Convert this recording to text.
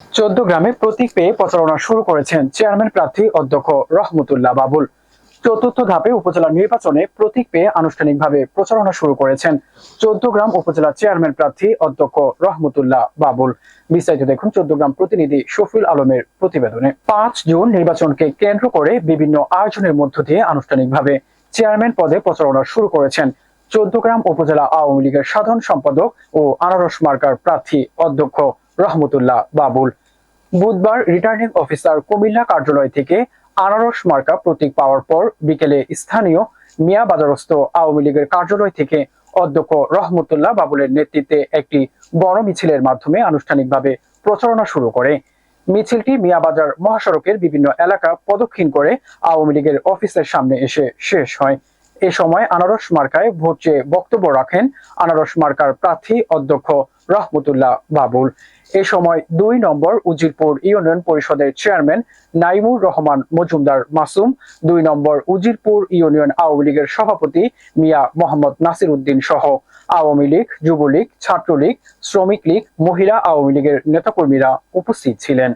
চৌদ্দগ্রামে প্রতীক পেয়ে প্রচারণা শুরু করেছেন চেয়ারম্যান প্রার্থী অধ্যক্ষ রহমতুল্লাহ বাবুল। চতুর্থ ধাপে উপজেলা নির্বাচনে প্রতীক পেয়ে আনুষ্ঠানিকভাবে প্রচারণা শুরু করেছেন চৌদ্দগ্রাম উপজেলা চেয়ারম্যান প্রার্থী অধ্যক্ষ রহমতুল্লাহ বাবুল। বিস্তারিত দেখুন চৌদ্দগ্রাম প্রতিনিধি শফিউল আলমের প্রতিবেদনে। 5 জুন নির্বাচনকে কেন্দ্র করে বিভিন্ন আয়োজনের মধ্য দিয়ে আনুষ্ঠানিকভাবে চেয়ারম্যান পদে প্রচারণা শুরু করেছেন চৌদ্দগ্রাম উপজেলা আওয়ামী লীগের সাধারণ সম্পাদক ও আনারস মার্কার প্রার্থী অধ্যক্ষ রহমতুল্লাহ বাবুল। বুধবার রিটার্নিং অফিসার কুমিল্লা কার্যালয় থেকে আনারস মার্কা প্রতীক পাওয়ার পর বিকেলে স্থানীয় মিয়া বাজারস্থ আওয়ামী লীগের কার্যালয় থেকে অধ্যক্ষ রহমতুল্লাহ বাবুলের নেতৃত্বে একটি বড় মিছিলের মাধ্যমে আনুষ্ঠানিকভাবে প্রচারণা শুরু করে। মিছিলটি মিয়াবাজার মহাসড়কের বিভিন্ন এলাকা প্রদক্ষিণ করে আওয়ামী লীগের অফিসের সামনে এসে শেষ হয়। এ সময় আনারস মার্কায় ভোট চেয়ে বক্তব্য রাখেন আনারস মার্কার প্রার্থী অধ্যক্ষ রহমতুল্লাহ বাবুল। এ সময় 2 নম্বর উজিরপুর ইউনিয়ন পরিষদের চেয়ারম্যান নাইমুর রহমান মজুমদার মাসুম, 2 নম্বর উজিরপুর ইউনিয়ন আওয়ামী লীগের সভাপতি মিয়া মোহাম্মদ নাসির উদ্দিন সহ আওয়ামী লীগ, যুবলীগ, ছাত্রলীগ, শ্রমিক লীগ, মহিলা আওয়ামী লীগের নেতাকর্মীরা উপস্থিত ছিলেন।